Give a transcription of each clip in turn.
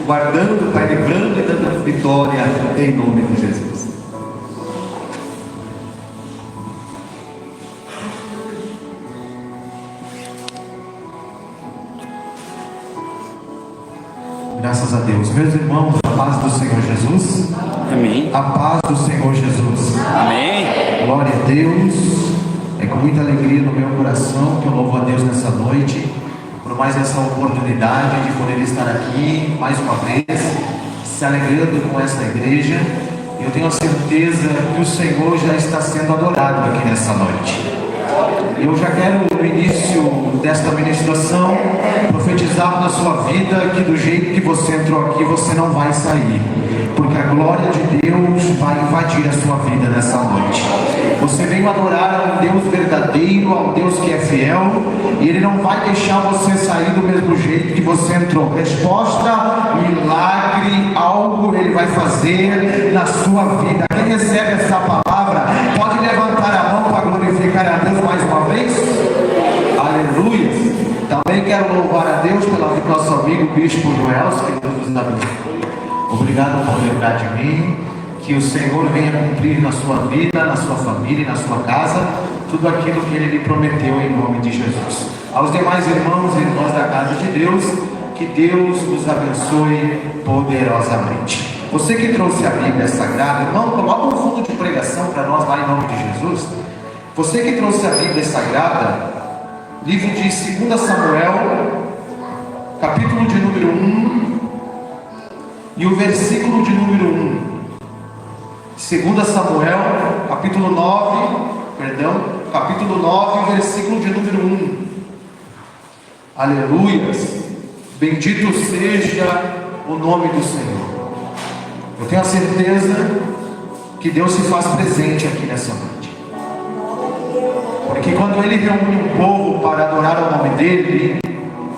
guardando, Pai, livrando e dando vitória em nome de Jesus. Graças a Deus. Meus irmãos, a paz do Senhor Jesus. Amém. A paz do Senhor Jesus. Amém. Glória a Deus. É com muita alegria no meu coração que eu louvo a Deus nessa noite, por mais essa oportunidade de poder estar aqui mais uma vez, se alegrando com essa igreja. Eu tenho a certeza que o Senhor já está sendo adorado aqui nessa noite. Eu já quero, no início desta ministração, profetizar na sua vida que do jeito que você entrou aqui, você não vai sair, porque a glória de Deus vai invadir a sua vida nessa noite. Você veio adorar a um Deus verdadeiro, a um Deus que é fiel, e Ele não vai deixar você sair do mesmo jeito que você entrou. Resposta, milagre, algo Ele vai fazer na sua vida. Quem recebe essa palavra, pode levantar a mão para glorificar a Deus mais uma vez? Aleluia! Também quero louvar a Deus pela vida do nosso amigo Bispo Joel, que Deus nos abençoe. Obrigado por lembrar de mim. Que o Senhor venha cumprir na sua vida, na sua família e na sua casa tudo aquilo que Ele lhe prometeu em nome de Jesus. Aos demais irmãos e irmãs da casa de Deus, que Deus nos abençoe poderosamente. Você que trouxe a Bíblia Sagrada, irmão, coloca um fundo de pregação para nós lá em nome de Jesus. Você que trouxe a Bíblia Sagrada, livro de 2 Samuel, capítulo de número 1 e o versículo de número 1. 2 Samuel, capítulo 9, versículo de número 1. Aleluias! Bendito seja o nome do Senhor. Eu tenho a certeza que Deus se faz presente aqui nessa noite. Porque quando Ele reúne um povo para adorar o nome dEle,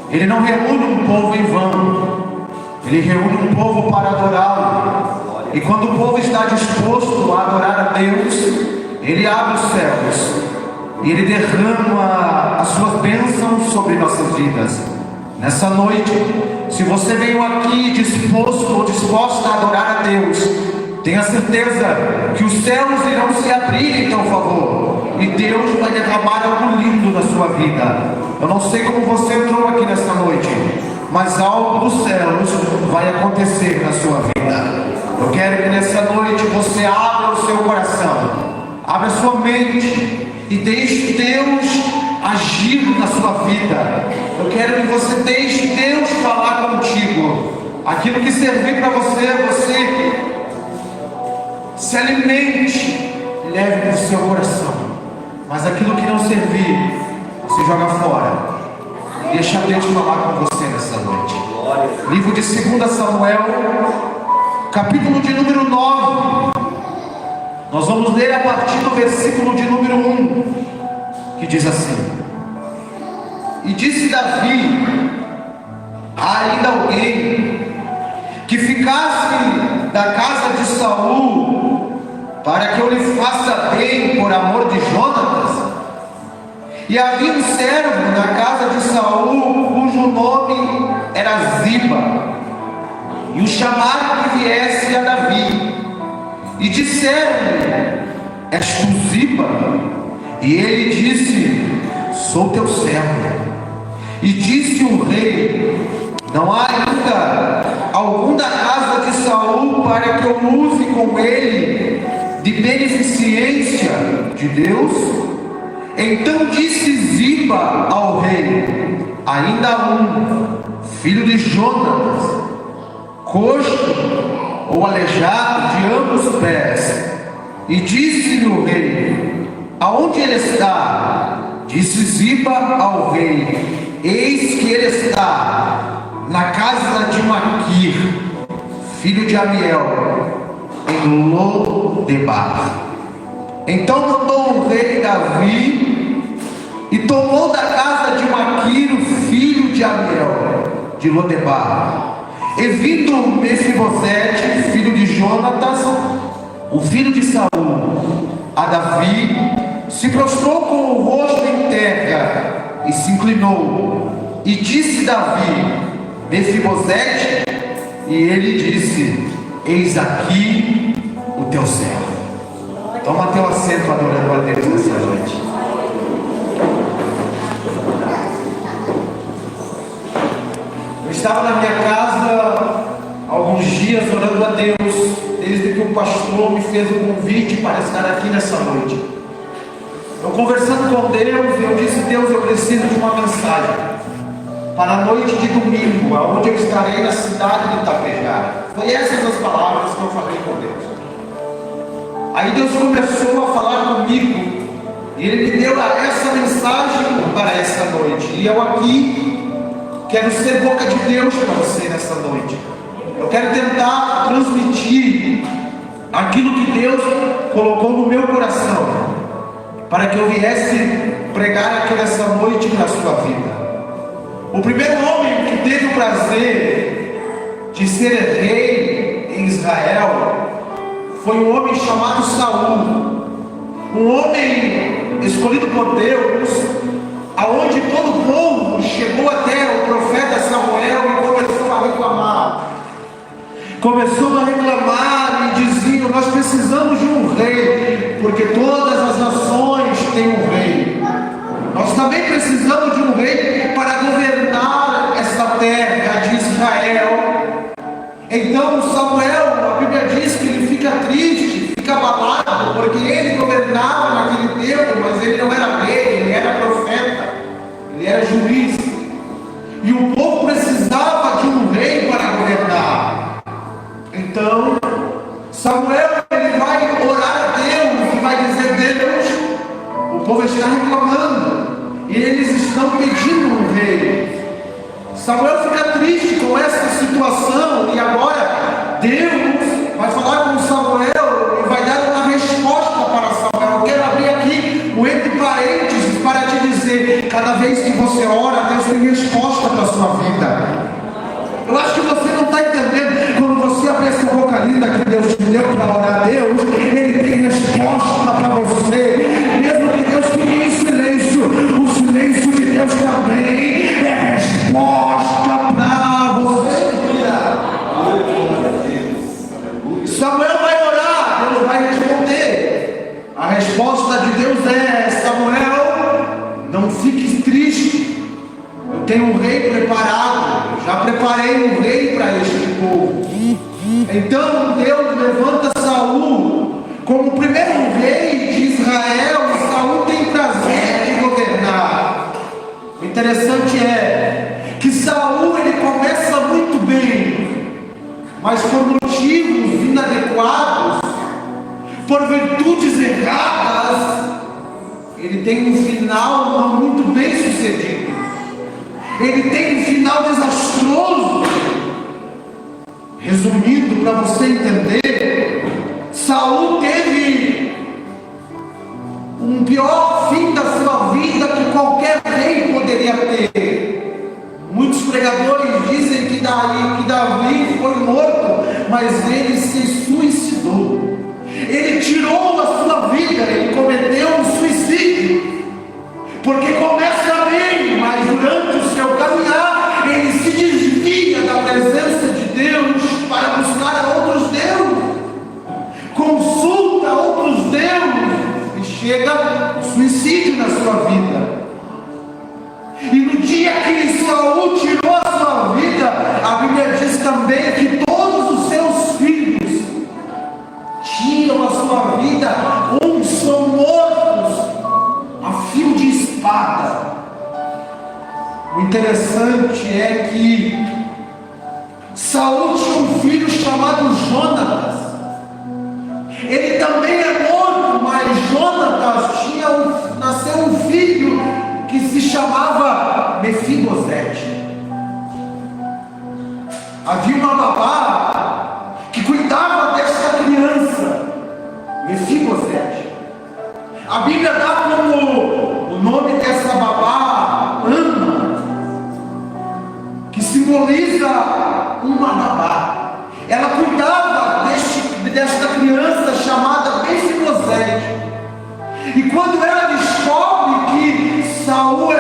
Ele não reúne um povo em vão. Ele reúne um povo para adorá-lo. E quando o povo está disposto a adorar a Deus, Ele abre os céus e Ele derrama as suas bênçãos sobre nossas vidas. Nessa noite, se você veio aqui disposto ou disposta a adorar a Deus, tenha certeza que os céus irão se abrir em teu favor e Deus vai derramar algo lindo na sua vida. Eu não sei como você entrou aqui nessa noite, mas algo dos céus vai acontecer na sua vida. Eu quero que nessa noite você abra o seu coração, abra a sua mente e deixe Deus agir na sua vida. Eu quero que você deixe Deus falar contigo. Aquilo que servir para você, você se alimente, leve para o seu coração. Mas aquilo que não servir, você joga fora. Deixa Deus falar com você nessa noite. Livro de 2 Samuel, capítulo de número 9. Nós vamos ler a partir do versículo de número 1, que diz assim: E disse Davi a ainda alguém que ficasse da casa de Saul, para que eu lhe faça bem por amor de Jonatas. E havia um servo na casa de Saul, cujo nome era Ziba, e o chamaram que viesse a Davi, e disseram-lhe: És tu Ziba? E ele disse: Sou teu servo. E disse o rei: Não há ainda algum da casa de Saul para que eu use com ele de beneficência de Deus? Então disse Ziba ao rei: Ainda há um, filho de Jonatas, coxo ou aleijado de ambos os pés. E disse-lhe o rei: Aonde ele está? Disse Ziba ao rei: Eis que ele está na casa de Maquir, filho de Amiel, em Lodebar. Então mandou o rei Davi e tomou da casa de Maquir o filho de Amiel, de Lodebar. E vindo Mefibosete, filho de Jonatas, o filho de Saul, a Davi, se prostrou com o rosto em terra e se inclinou. E disse Davi: Mefibosete? E ele disse: eis aqui o teu servo. Toma teu assento adorando a Deus nessa noite. Eu estava na minha casa há alguns dias orando a Deus, desde que o pastor me fez o convite para estar aqui nessa noite. Eu conversando com Deus, eu disse: Deus, eu preciso de uma mensagem para a noite de domingo, onde eu estarei na cidade de Itapejara. Foi essas as palavras que eu falei com Deus. Aí Deus começou a falar comigo, e Ele me deu essa mensagem para essa noite. E eu aqui quero ser boca de Deus para você nessa noite. Eu quero tentar transmitir aquilo que Deus colocou no meu coração, para que eu viesse pregar aqui nessa noite para a sua vida. O primeiro homem que teve o prazer de ser rei em Israel foi um homem chamado Saul, um homem escolhido por Deus, aonde todo o povo chegou até o profeta Samuel e começou a reclamar. E diziam: nós precisamos de um rei, porque todas as nações têm um rei. Nós também precisamos de um rei para governar essa terra de Israel. Então Samuel, a Bíblia diz que ele fica triste, fica abalado, porque ele governava naquele tempo, mas ele não era rei, ele era profeta, ele era juiz. E o povo precisava de um rei para governar. Então Samuel, ele vai orar a Deus e vai dizer: Deus, o povo está reclamando e eles estão pedindo um rei. Samuel fica triste com essa situação, e agora Deus vai falar com Samuel e vai dar uma resposta para Samuel. Eu quero abrir aqui o entre parênteses para te dizer: cada vez que você ora, Deus tem resposta para a sua vida. Eu acho que você não está entendendo. Quando você abre essa boca linda que Deus te deu para orar a Deus, Ele tem resposta para você. Mesmo que Deus fique em silêncio, o silêncio de Deus também é resposta para você. Samuel vai orar, Deus vai responder. A resposta de Deus é: Samuel, não fique triste. Eu tenho um rei preparado, já preparei um rei para este povo. Então Deus levanta Saul como o primeiro rei de Israel, e Saul tem prazer de governar. O interessante é que Saul, ele começa muito bem, mas por motivos inadequados, por virtudes erradas, ele tem um final não muito bem sucedido. Ele tem um final desastroso. Resumindo, para você entender, Saul teve um pior fim da sua vida que qualquer rei poderia ter. Muitos pregadores dizem que Davi foi morto, mas ele se suicidou. Ele tirou a sua vida, ele cometeu um suicídio. Porque começa bem, mas durante o seu caminhar, ele se desvia da presença de Deus para buscar outros deuses, consulta outros deuses, e chega o suicídio na sua vida. E no dia que Saul tirou a sua vida, a Bíblia diz também que todos os seus filhos tiram a sua vida, uns são mortos a fio de espada. O interessante é que Saul tinha um filho chamado Jonatas. Ele também é morto, mas Jonatas nasceu um filho que se chamava Mefibosete. Havia uma babá que cuidava dessa criança, Mefibosete. A Bíblia dá como o nome dessa babá Ana, que simboliza uma babá. Ela cuidava desta criança chamada Mefibosete. E quando ela descobre que Saul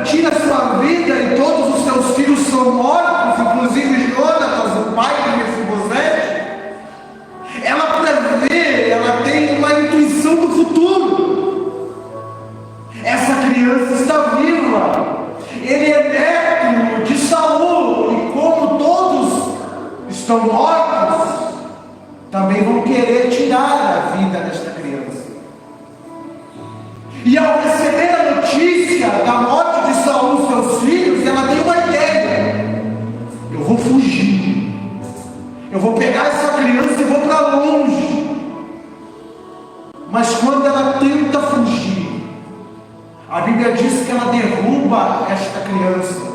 tira sua vida e todos os seus filhos são mortos, inclusive Jonatas, o pai de estão mortos, também vão querer tirar a vida desta criança. E ao receber a notícia da morte de Saul, seus filhos, ela tem uma ideia: eu vou fugir, eu vou pegar essa criança e vou para longe. Mas quando ela tenta fugir, a Bíblia diz que ela derruba esta criança.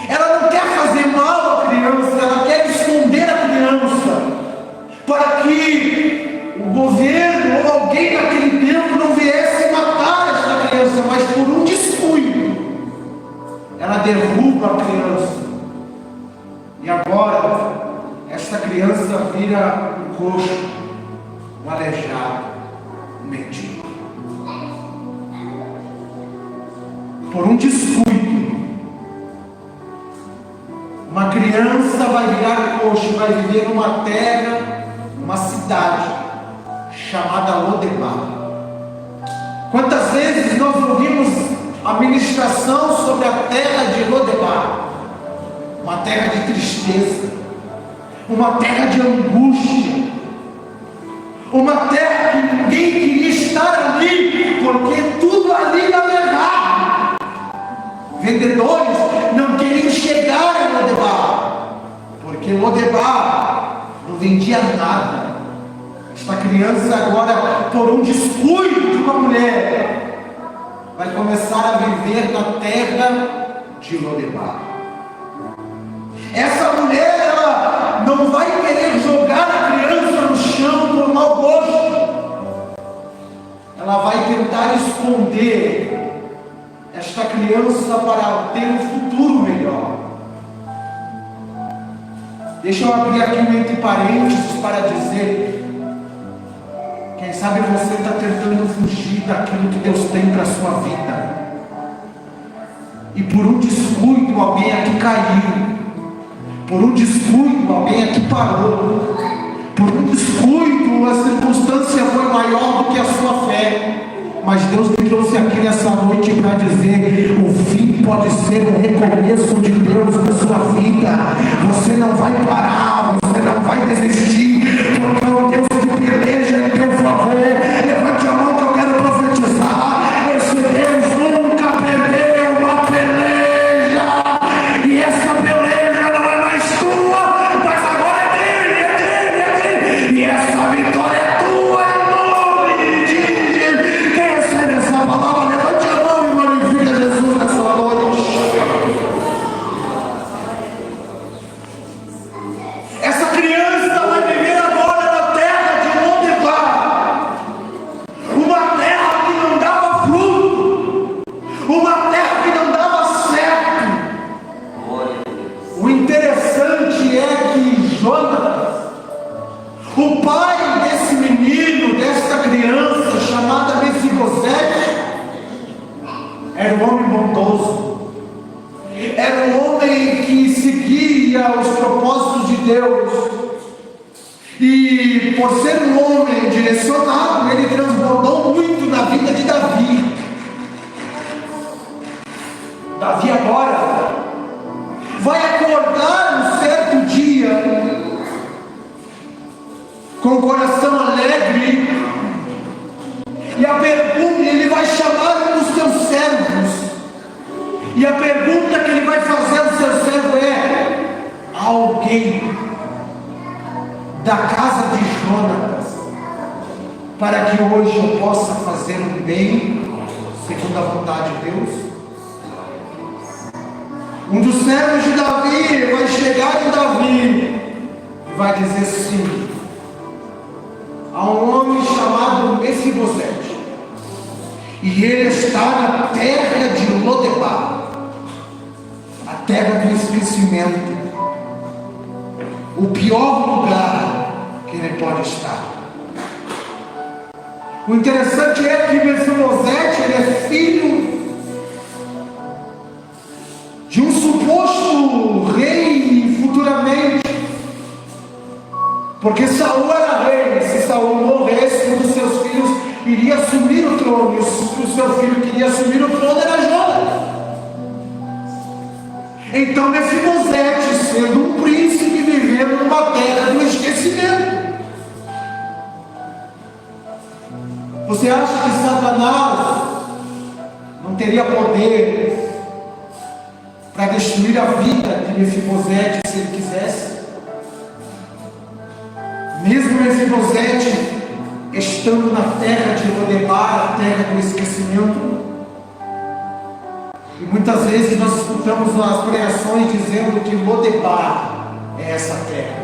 Ela não quer fazer mal à criança, ela quer esconder a criança, para que o governo ou alguém naquele tempo não viesse matar esta criança, mas por um descuido, ela derruba a criança. E agora, esta criança vira um coxo, um aleijado, um mendigo. Por um descuido, uma criança vai virar coxo, vai viver numa terra, numa cidade chamada Lodebar. Quantas vezes nós ouvimos a ministração sobre a terra de Lodebar? Uma terra de tristeza, uma terra de angústia, uma terra que ninguém queria estar ali, porque tudo ali dava errado. Vendedores não queriam chegar em Lodebar, porque Lodebar não vendia nada. Esta criança agora, por um descuido de uma mulher, vai começar a viver na terra de Lodebar. Essa mulher, ela não vai querer jogar a criança no chão por mau gosto. Ela vai tentar esconder esta criança para ter um futuro melhor. Deixa eu abrir aqui um entre parênteses para dizer: quem sabe você está tentando fugir daquilo que Deus tem para a sua vida, e por um descuido alguém aqui caiu, por um descuido alguém aqui parou, por um descuido a circunstância foi maior do que a sua fé. Mas Deus me trouxe aqui nessa noite para dizer: o fim pode ser o recomeço de Deus na sua vida. Você não vai parar, você não vai desistir, porque é o Deus que peleja em teu favor. Levante a mão que eu quero profetizar: esse Deus nunca perdeu uma peleja, e essa peleja não é mais tua, mas agora é dele, e essa vitória é tua, em nome de Jesus. Quem recebe essa palavra, levante a mão e glorifica Jesus nessa noite. Essa criança vai viver agora na terra de Lodebar, uma terra que não dava fruto, uma terra que não dava certo. O interessante é que Jonatas, o pai desse menino, desta criança chamada Mefibosete, era um homem bondoso, era um homem que seguia os propósitos de Deus, e por ser um homem direcionado, ele transbordou muito na vida de Davi. Davi agora vai acordar um certo dia com o coração alegre, e a pergunta, ele vai chamar um dos seus servos, e a pergunta que ele vai fazer ao seu servo é: alguém da casa de Jonatas, para que hoje eu possa fazer o bem segundo a vontade de Deus? Um dos servos de Davi vai chegar em Davi e vai dizer sim. Há um homem chamado Mefibosete, e ele está na terra de Lodebar, a terra do esquecimento, o pior lugar que ele pode estar. O interessante é que Mefibosete, ele é filho de um suposto rei futuramente, porque Saul era rei. Se Saul morresse, um dos seus filhos iria assumir o trono, e o seu filho que iria assumir o trono era Jonatas. Então Mefibosete, sendo um príncipe, Você acha que Satanás não teria poder para destruir a vida de Mefibosete se ele quisesse? Mesmo Mefibosete estando na terra de Lodebar, a terra do esquecimento, e muitas vezes nós escutamos as pregações dizendo que Lodebar é essa terra,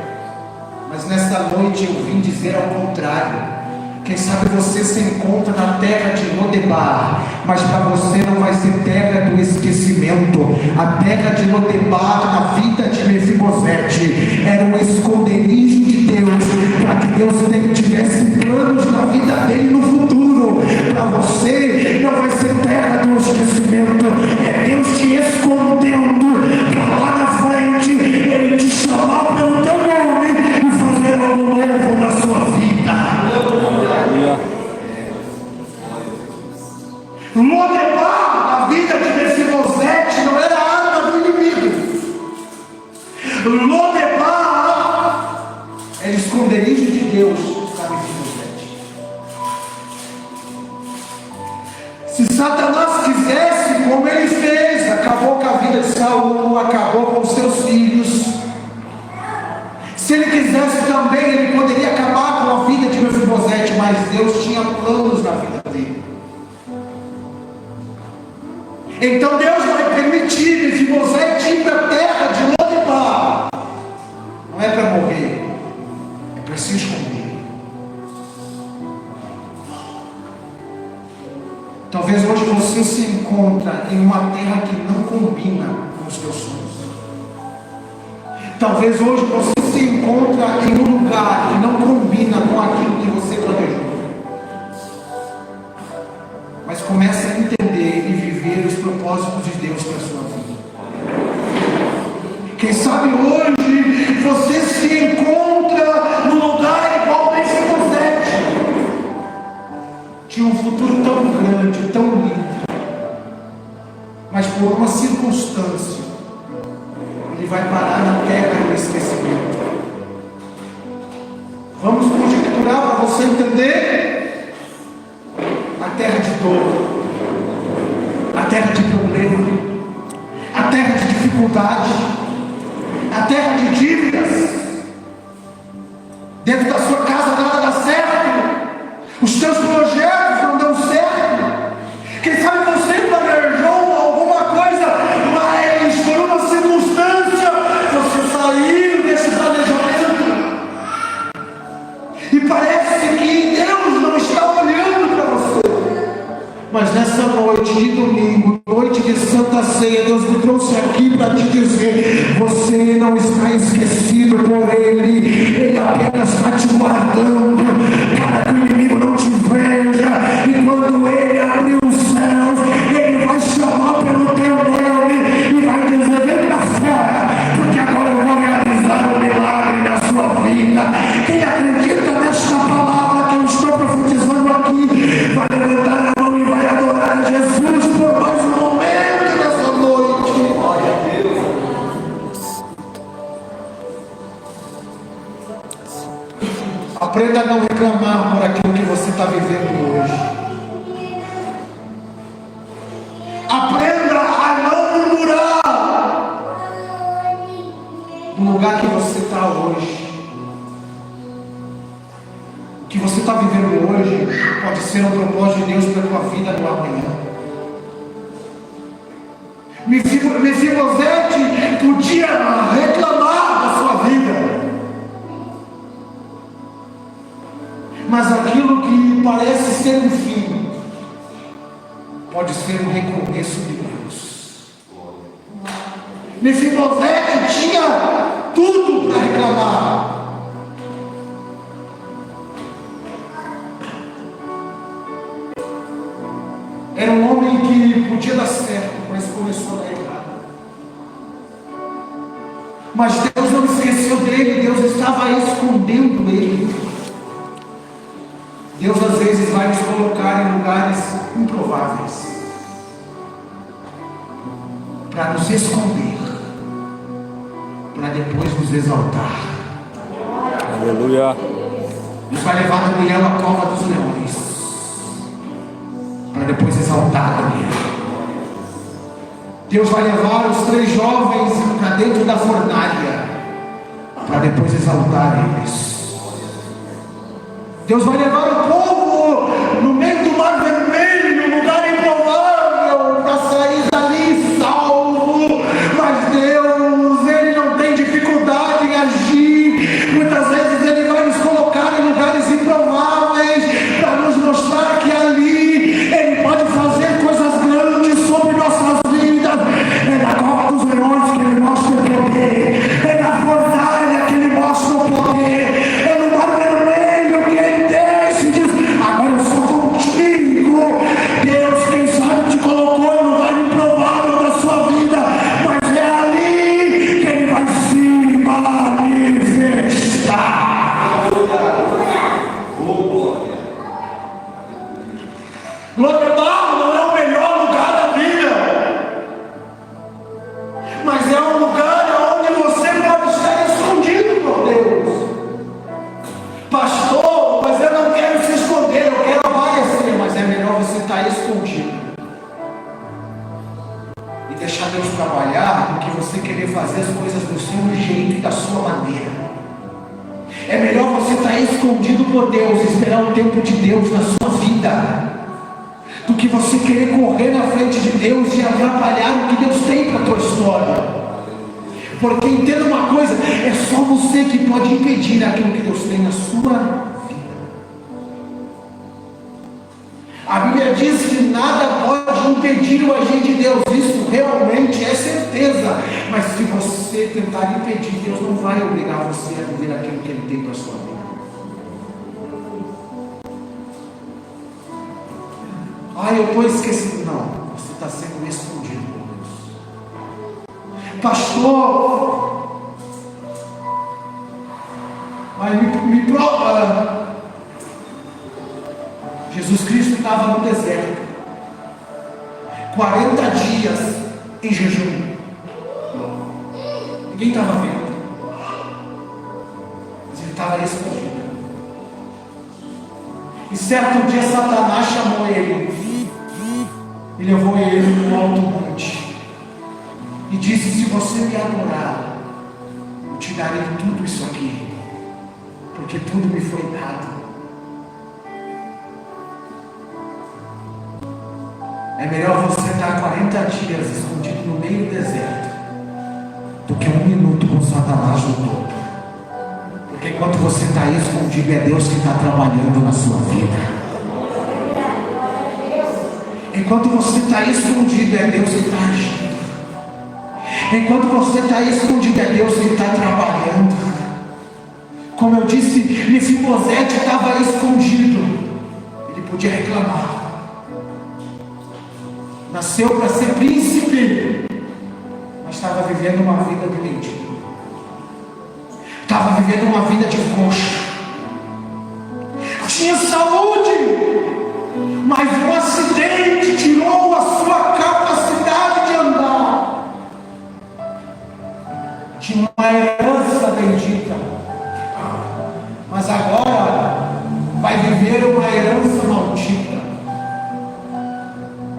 mas nesta noite eu vim dizer ao contrário. Quem sabe você se encontra na terra de Lodebar, mas para você não vai ser terra do esquecimento. A terra de Lodebar na vida de Mefibosete era um esconderijo de Deus, para que Deus tivesse planos na vida dele no futuro. Para você não vai ser terra do esquecimento, é Deus te escondendo para lá na frente, Ele te chamar pelo teu nome e fazer algo novo na sua vida. Lodebar, na vida de Mefibosete, não era a arma do inimigo. Lodebar era esconderijo de Deus para Mefibosete. Se Satanás quisesse, como ele fez, acabou com a vida de Saul, acabou com os seus filhos. Se ele quisesse também, ele poderia acabar com a vida de Mefibosete, mas Deus tinha planos na vida dele. Então Deus vai permitir Mefibosete ir para a terra de Lodebar. Não é para morrer, é para se esconder. Talvez hoje você se encontra em uma terra que não combina com os teus sonhos. Talvez hoje você se encontra em um lugar que não combina com aquilo que você planejou. Mas comece a entender e viver os propósitos de Deus para a sua vida. Quem sabe hoje você se encontra no lugar igual Mefibosete. Tinha um futuro tão grande, tão lindo, mas por uma circunstância ele vai parar na terra do esquecimento. Vamos conjecturar para você entender. A terra de dor, a terra de problema, a terra de dificuldade, a terra de dívidas. Dentro da sua casa nada dá certo, os teus projetos não dão certo. Quem sabe você planejou alguma coisa, mas por uma circunstância você saiu desse planejamento e parece que Deus não está olhando para você. Mas nessa noite de domingo, noite de Santa Ceia, Deus me trouxe aqui para te dizer: você não está esquecido por Ele. Ele apenas está te guardando para que o inimigo não te veja. E quando Ele abrir os céus, Ele vai chamar pelo teu nome e vai dizer: vem para fora, porque agora eu vou realizar um milagre na sua vida. Quem acredita nesta palavra que eu estou profetizando aqui, vai levantar a mão e vai adorar Jesus por mais um momento nessa noite. Glória a Deus. Aprenda a não reclamar por aquilo que você está vivendo hoje. Aprenda a não murmurar do lugar que você está hoje. O que você está vivendo hoje pode ser um propósito de Deus para a tua vida no amanhã. Mefibosete podia reclamar da sua vida, mas aquilo que parece ser um fim pode ser um recomeço de Deus. Mefibosete tinha tudo para reclamar, era um homem que podia dar certo, mas começou a dar errado. Mas Deus não esqueceu dele, Deus estava escondendo ele. Deus às vezes vai nos colocar em lugares improváveis para nos esconder, para depois nos exaltar. Aleluia. Nos vai levar do leão à cova dos leões. para depois exaltar ali. Deus vai levar os 3 jovens para dentro da fornalha, para depois exaltar eles. Deus vai levar o povo no meio do mar vermelho, num lugar improvável, para sair dali salvo. Mas Deus, Ele não tem dificuldade em agir. Muitas vezes Ele vai nos colocar em lugares improváveis, para nos mostrar que ali Ele pode fazer coisas grandes sobre nossas vidas. É na cova dos leões que Ele mostra o poder, é na fornalha que Ele mostra o poder, é no mar vermelho que Ele desce e diz: agora eu sou contigo. Deus, quem sabe, te colocou em lugar improvável da sua vida, mas é ali que Ele vai se manifestar. Lodebar não é o melhor lugar da vida, mas é um lugar onde você pode estar escondido por Deus. Pastor, mas eu não quero se esconder, eu quero aparecer. Mas é melhor você estar escondido e deixar Deus trabalhar do que você querer fazer as coisas do seu jeito e da sua maneira. É melhor você estar escondido por Deus, esperar o tempo de Deus na sua vida, do que você querer correr na frente de Deus e atrapalhar o que Deus tem para a tua história. Porque entenda uma coisa, é só você que pode impedir aquilo que Deus tem na sua vida. A Bíblia diz que nada pode impedir o agir de Deus. Isso realmente é certeza. Mas se você tentar impedir, Deus não vai obrigar você a viver aquilo que Ele tem para a sua vida. Eu estou esquecido. Não, você está sendo escondido por Deus. Pastor, mas me prova. Jesus Cristo estava no deserto, 40 dias em jejum. Ninguém estava vendo, mas Ele estava escondido. E certo dia Satanás chamou Ele e levou Ele no alto monte e disse: se você me adorar, eu te darei tudo isso aqui, porque tudo me foi dado. É melhor você estar 40 dias escondido no meio do deserto do que 1 minuto com Satanás no topo. Porque enquanto você está aí escondido, é Deus que está trabalhando na sua vida. Enquanto você está aí escondido, é Deus que está agindo. Enquanto você está aí escondido, é Deus que está trabalhando. Como eu disse, Mefibosete estava escondido. Ele podia reclamar. Nasceu para ser príncipe, mas estava vivendo uma vida de mendigo. Estava vivendo uma vida de coxa. Tinha saúde, mas um acidente tirou a sua capacidade de andar. Tinha uma herança bendita, mas agora vai viver uma herança maldita.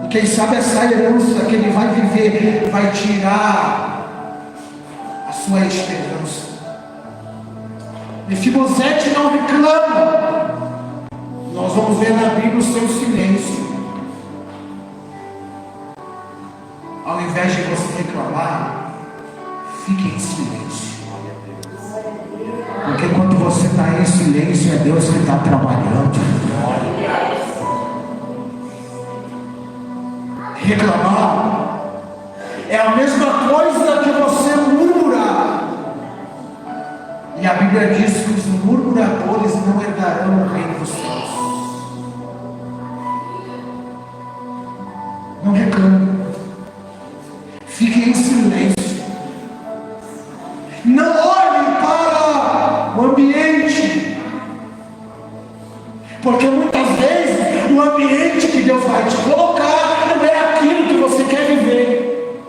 E quem sabe essa herança que ele vai viver vai tirar a sua esperança. Mefibosete não reclama. Nós vamos ver na Bíblia o seu silêncio. Ao invés de você reclamar, fique em silêncio. Porque quando você está em silêncio, é Deus que está trabalhando. Reclamar é a mesma coisa que você murmurar. E a Bíblia diz que os murmuradores não herdarão o reino dos céus. Não reclame. Fique em silêncio. Não olhe para o ambiente. Porque muitas vezes o ambiente que Deus vai te colocar não é aquilo que você quer viver.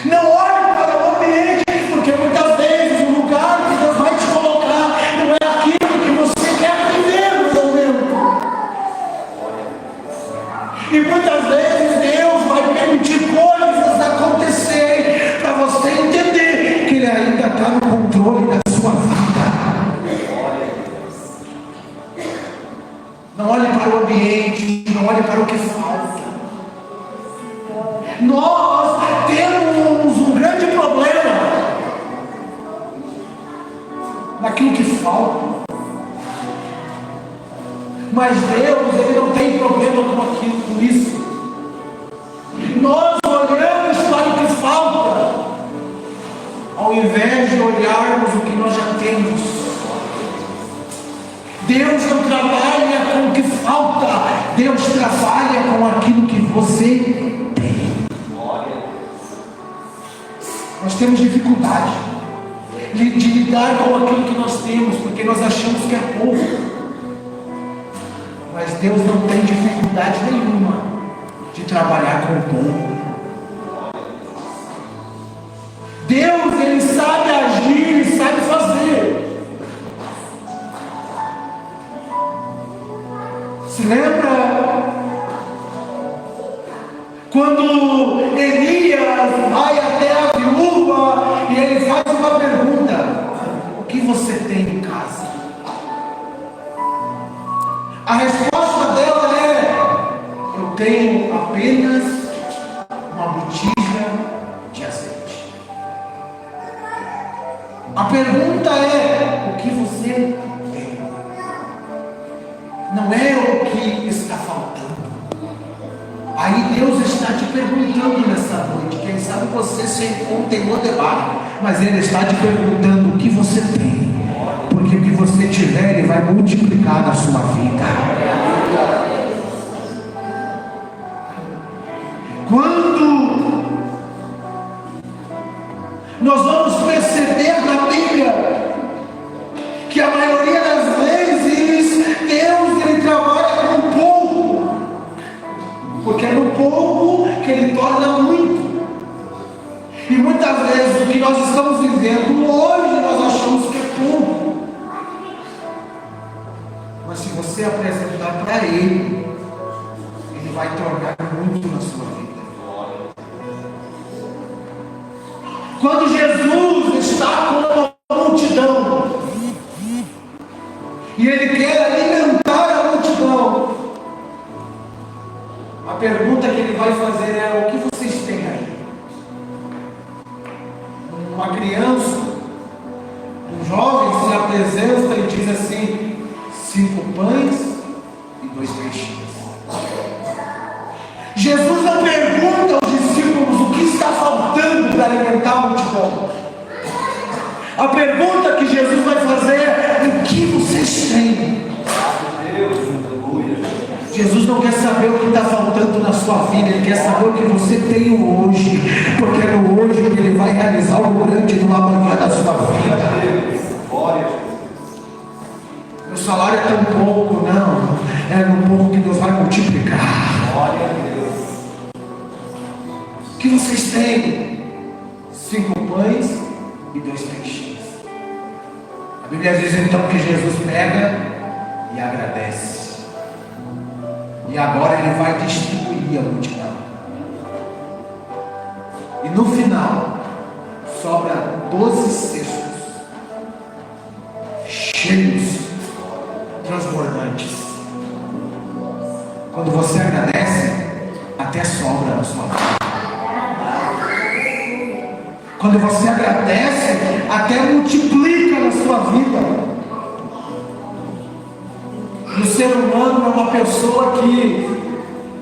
Não olhe para o ambiente, porque muitas vezes o lugar que Deus vai te colocar não é aquilo que você quer viver no momento. E muitas dar o que falta. Nós temos um grande problema naquilo que falta. Mas Deus, Ele não tem problema com isso. Nós olhamos para o que falta, ao invés de olharmos o que nós já temos. Deus não trabalha com o que falta, Deus trabalha com aquilo que você tem. Nós temos dificuldade de lidar com aquilo que nós temos, porque nós achamos que é pouco. Mas Deus não tem dificuldade nenhuma de trabalhar com o pouco. Deus, Ele sabe agir, Ele sabe fazer. Se lembra quando Elias vai até a viúva e ele faz uma pergunta: o que você tem em casa? A resposta dela é: eu tenho apenas uma botija de azeite. A pergunta é: o que você tem? Não é o que está faltando. Aí Deus está te perguntando nessa noite. Quem sabe você se encontra em Lodebar, mas Ele está te perguntando o que você tem. Porque o que você tiver, Ele vai multiplicar na sua vida. Quando nós vamos perceber na Bíblia que a maioria das vezes Deus, Ele trabalha com pouco, porque é no pouco que Ele torna muito. E muitas vezes o que nós estamos vivendo hoje nós achamos que é pouco. Mas se você apresentar para Ele, Ele vai tornar muito na sua vida. Quando Jesus está com uma multidão e Ele quer alimentar a multidão, a pergunta que Ele vai fazer é: o que vocês têm aí? Uma criança, um jovem se apresenta e diz assim: 5 pães e 2 peixinhos. Jesus não pergunta aos discípulos o que está faltando para alimentar a multidão. A pergunta que Jesus vai fazer é: o que vocês têm? Jesus não quer saber o que está faltando na sua vida, Ele quer saber o que você tem hoje, porque é no hoje que Ele vai realizar o grande no amanhã da sua vida. Meu salário é tão pouco, não, é no pouco que Deus vai multiplicar. O que vocês têm? 5 pães e 2 peixinhos. A Bíblia diz então que Jesus pega e agradece. E agora Ele vai distribuir a multidão. E no final, sobra 12 cestos cheios, transbordantes. Quando você agradece, até sobra na sua vida. Quando você agradece, até multiplica na sua vida. O ser humano é uma pessoa que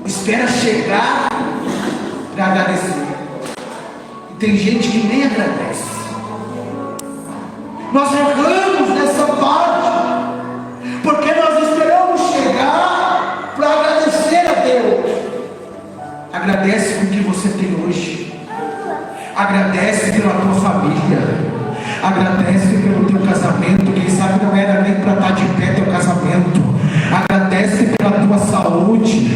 espera chegar para agradecer. E tem gente que nem agradece. Nós erramos nessa parte, porque nós esperamos chegar para agradecer a Deus. Agradece com o que você tem hoje. Agradece pela tua família. Agradece pelo teu casamento. Quem sabe não era nem para estar de pé teu casamento. Agradece pela tua saúde,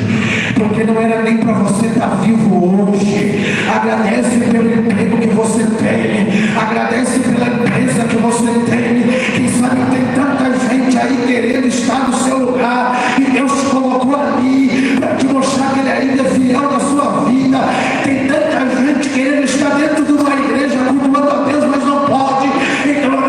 porque não era nem para você estar vivo hoje. Agradece pelo emprego que você tem. Agradece pela empresa que você tem. Quem sabe tem tanta gente aí querendo estar no seu lugar, e Deus te colocou ali para te mostrar que Ele ainda é fiel na sua vida. Tem tanta gente querendo estar dentro de uma igreja cultuando a Deus, mas não pode. Então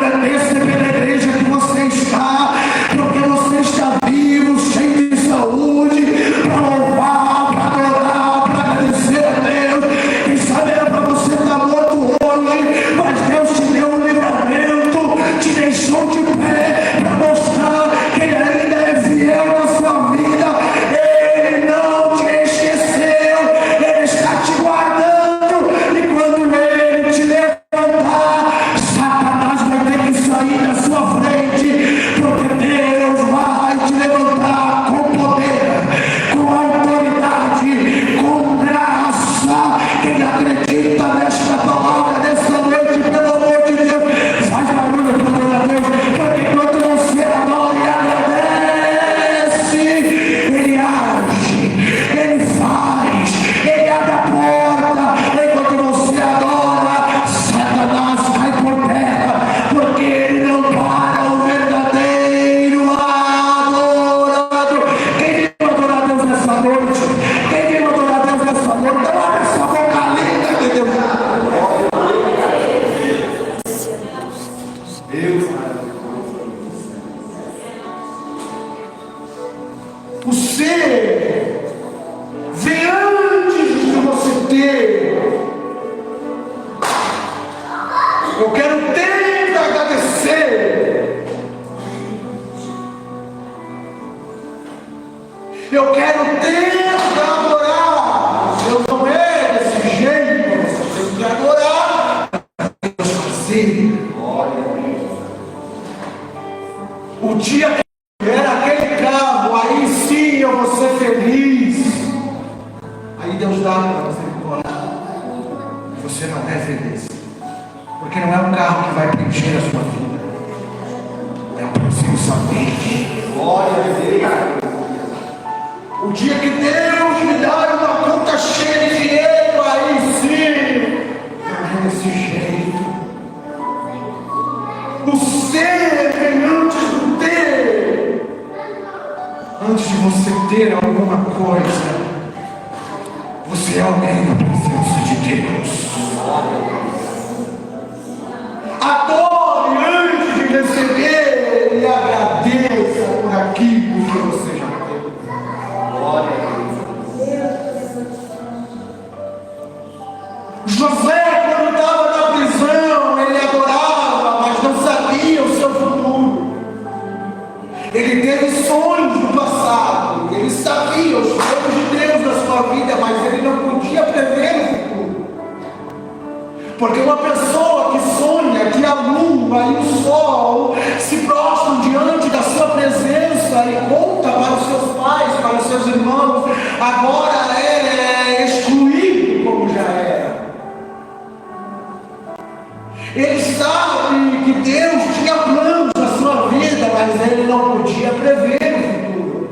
O ser vem antes de você ter. Eu quero ter para agradecer. Eu quero ter para adorar. Deus não é desse jeito. Você tem que adorar. Deus fazer. O dia que era aquele carro, aí sim eu vou ser feliz. Aí Deus dá para você agora. Você não é feliz. Porque não é um carro que vai preencher a sua vida. É um princípio somente. Glória a Deus. O dia que Deus me dar uma conta cheia de dinheiro, aí sim, não é desse jeito. O ser vem antes do ter. Antes de você ter alguma coisa, você é alguém na presença de Deus. Adore antes de receber e agradeça por aquilo que você já teve. Glória a Deus. José, quando estava na prisão, ele adorava, mas não sabia o seu futuro. Ele teve sonhos no passado, ele sabia os planos de Deus na sua vida, mas ele não podia prever o futuro. Porque uma pessoa que sonha que a lua e o sol se prostram diante da sua presença e conta para os seus pais, para os seus irmãos, agora é excluído como já era. Ele sabe que Deus tinha planos na sua vida, mas ele não podia prever o futuro.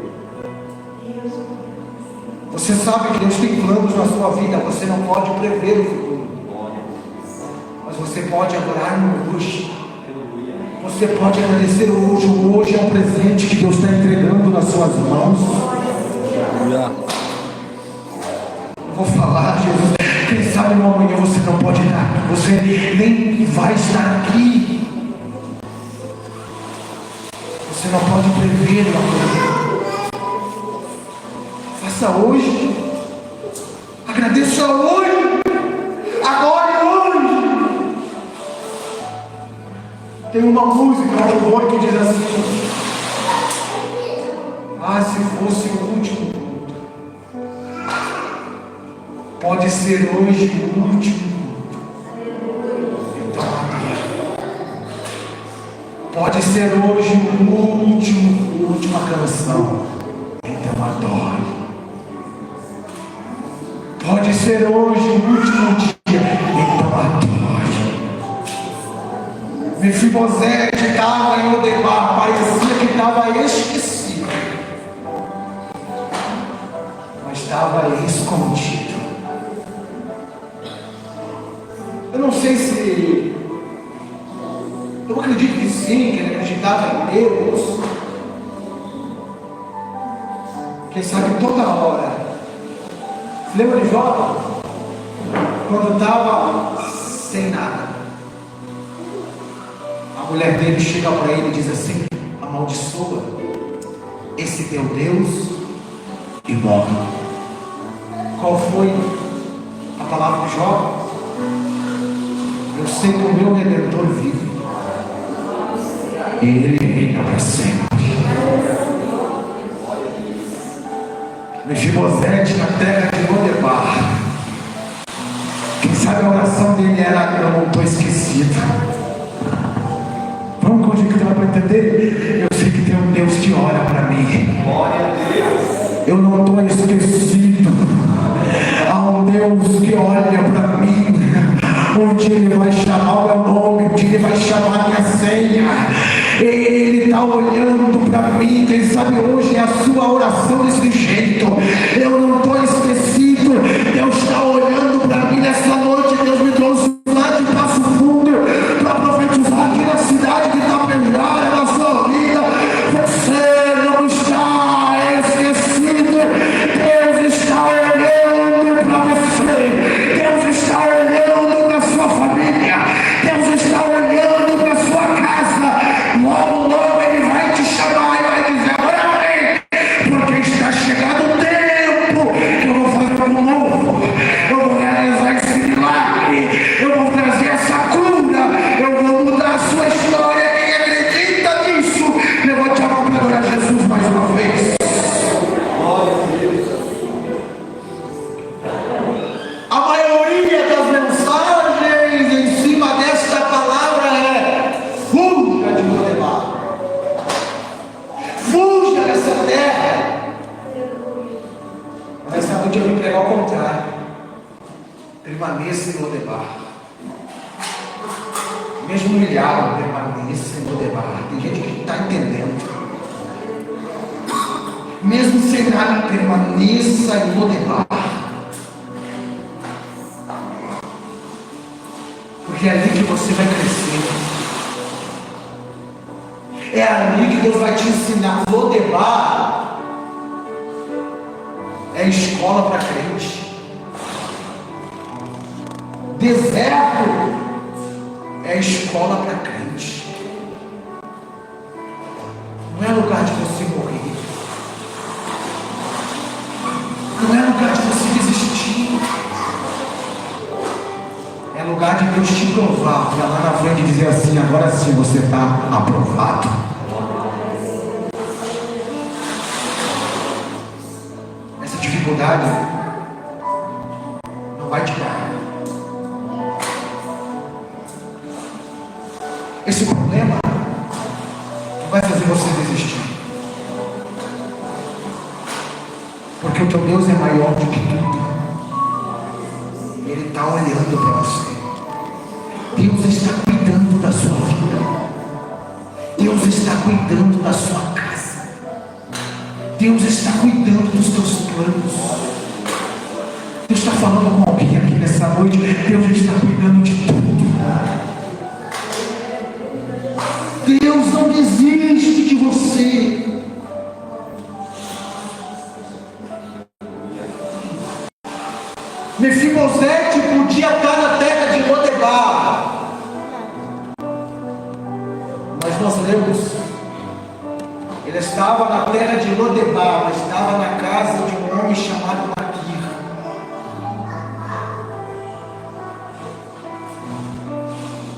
Você sabe que Deus tem planos na sua vida, você não pode prever o futuro. Mas você pode adorar no hoje. Você pode agradecer o hoje. O hoje é um presente que Deus está entregando nas suas mãos. Eu vou falar, Jesus. Quem sabe no amanhã você não pode dar. Você nem vai estar aqui. Você não pode prever o amanhã. Faça hoje. Agradeça hoje. Agora e hoje. Tem uma música no louvor que diz assim: ah, se fosse o último culto. Pode ser hoje o último culto. Então adore. Pode ser hoje a última canção. Então adore. Pode ser hoje o último dia. Então adore. Mefibosete estava em Lodebar, parecia que estava esquecido, mas estava escondido. Eu não sei se, eu acredito que sim, que ele acreditava em Deus. Quem sabe toda hora. Lembra de Jó? Quando estava sem nada, a mulher dele chega para ele e diz assim: amaldiçoa esse teu Deus e morre. Qual foi a palavra de Jó? Eu sei que o meu Redentor vive e ele reina para sempre. Mefibosete na terra de Lodebar. Quem sabe a oração dele era: eu não estou esquecido. Vamos conjecturar para entender? Eu sei que tem um Deus que ora para mim. Glória a Deus. Eu não estou esquecido. Há um Deus que olha para mim. Um dia Ele vai chamar o meu nome, um dia Ele vai chamar a minha senha. Ele está olhando para mim. Quem sabe hoje é a sua oração desse jeito: eu não estou esquecido. Deus está olhando para mim nessa noite. Deus me trouxe lá de Passo Fundo para profetizar aqui na cidade de Itapejara, na sua vida. Você não está esquecido. Deus está olhando para você. Deus está olhando para sua família. Deus está olhando para sua casa. Logo, logo Ele vai te chamar e vai dizer: olha bem, porque está permaneça em Lodebar. Mesmo humilhado, permaneça em Lodebar. Tem gente que não está entendendo. Mesmo sem nada, permaneça em Lodebar. Porque é ali que você vai crescer. É ali que Deus vai te ensinar. Lodebar é escola para crente. Deserto é escola para crente. Não é lugar de você morrer. Não é lugar de você desistir. É lugar de Deus te provar. Para lá na frente dizer assim: agora sim você está aprovado. Essa dificuldade não vai te dar. Esse problema não vai fazer você desistir. Porque o teu Deus é maior do que tudo. Ele está olhando para você. Deus está cuidando da sua vida. Deus está cuidando da sua casa. Deus está cuidando dos teus planos. Deus está falando com alguém aqui nessa noite. Deus está cuidando de tudo. Deus não desiste de você. Mefibosete podia estar na terra de Lodebar, mas nós lemos, ele estava na terra de Lodebar, mas estava na casa de um homem chamado Maquir.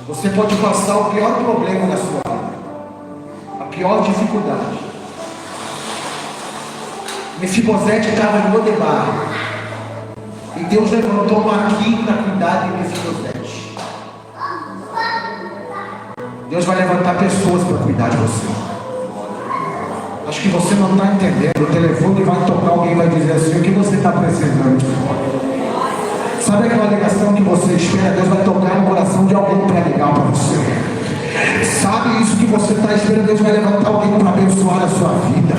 Você pode passar o pior problema da sua vida, a pior dificuldade. Mefibosete estava em Lodebar. E Deus levantou Maquir para cuidar de Mefibosete. Deus vai levantar pessoas para cuidar de você. Acho que você não está entendendo. O telefone vai tocar, alguém vai dizer assim: o que você está precisando? Sabe aquela ligação que você espera? Deus vai tocar no coração de alguém para ligar para você. Sabe isso que você está esperando? Deus vai levantar alguém para abençoar a sua vida.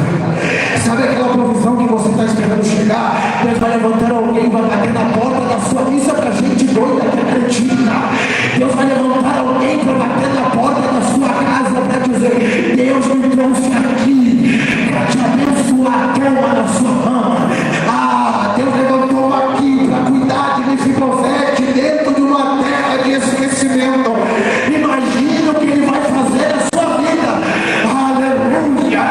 Sabe aquela provisão que você está esperando chegar? Deus vai levantar alguém, vai bater na porta da sua vida. Isso é para gente doida que acredita. Deus vai levantar alguém para bater na porta da sua casa para dizer: Deus me trouxe aqui para te abençoar. Toma na sua mão. Deus levantou aqui para cuidar de Mefibosete dentro de uma terra de esquecimento. Imagina o que Ele vai fazer na sua vida. Aleluia!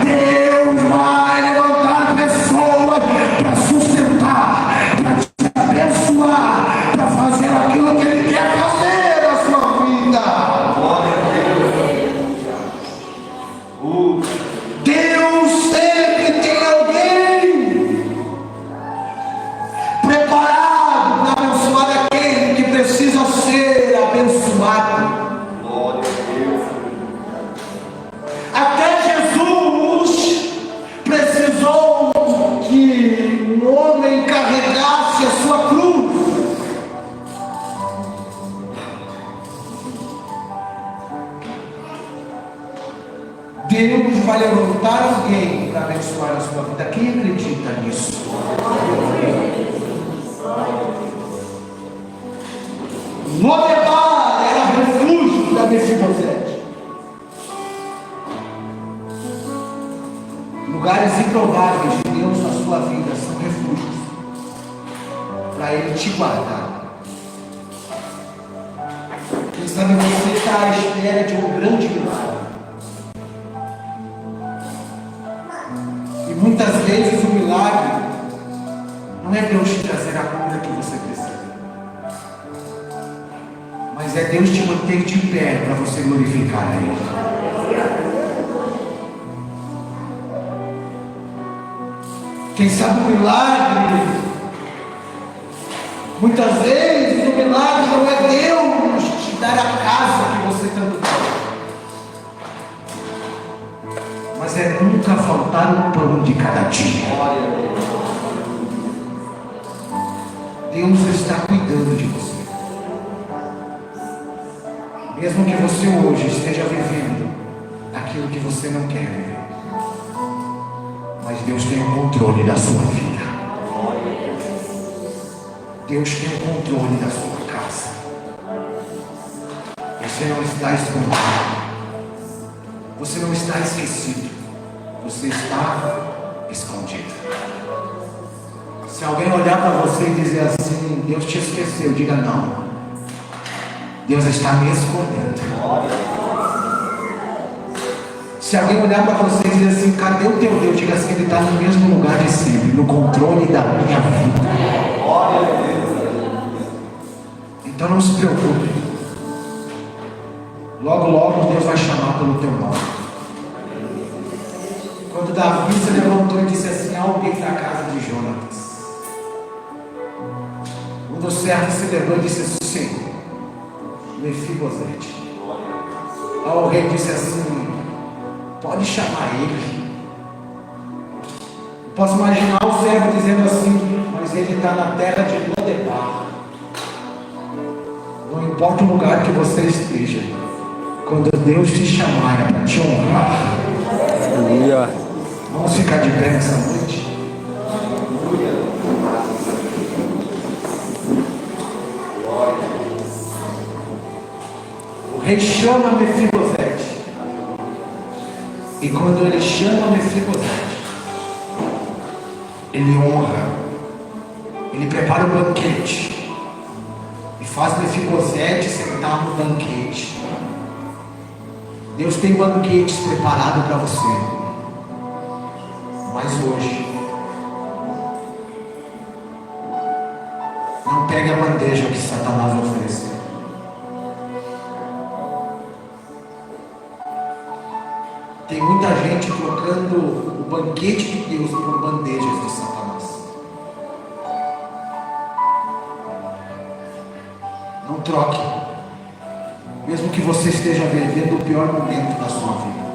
Deus vai levantar pessoas para sustentar, para te abençoar, para fazer aquilo que Ele quer fazer na sua vida. Deus sempre tem alguém preparado para abençoar aquele que precisa ser abençoado. Até Jesus precisou que um homem carregasse a sua cruz. Deus vai levantar alguém para abençoar a sua vida. Quem acredita nisso? Lodebar era refúgio da Mefibosete. Lugares improváveis de Deus na sua vida são refúgios para Ele te guardar. Quem sabe você está à espera de um grande milagre. E muitas vezes o milagre não é Deus te trazer a cura que você precisa, mas é Deus te manter de pé para você glorificar a Ele. Quem sabe o milagre, muitas vezes o milagre não é Deus te dar a casa que você tanto quer, mas é nunca faltar o pão de cada dia. Deus está cuidando de você. Mesmo que você hoje esteja vivendo aquilo que você não quer viver, mas Deus tem o controle da sua vida. Deus tem o controle da sua casa. Você não está escondido. Você não está esquecido. Você está escondido. Se alguém olhar para você e dizer assim, Deus te esqueceu, diga não. Deus está me escondendo. Se alguém olhar para você e dizer assim, cadê o teu Deus? Diga assim, Ele está no mesmo lugar de sempre, no controle da minha vida. Então não se preocupe. Logo, logo Deus vai chamar pelo teu nome. Quando Davi se levantou e disse assim, alguém da casa de Jonatas. Um dos servos se levantou e disse assim, Senhor, Mefibosete. Aí o rei disse assim, pode chamar ele. Eu posso imaginar o servo dizendo assim, mas ele está na terra de Lodebar. Não importa o lugar que você esteja, quando Deus te chamar é para te honrar. Aleluia. Vamos ficar de pé nessa noite. O rei chama Mefibosete. E quando ele chama Mefibosete, ele honra. Ele prepara o banquete. E faz Mefibosete sentar no banquete. Deus tem banquetes preparados para você. Mas hoje, não pegue a bandeja que Satanás ofereceu. Tem muita gente trocando o banquete de Deus por bandejas de Satanás. Não troque. Mesmo que você esteja vivendo o pior momento da sua vida.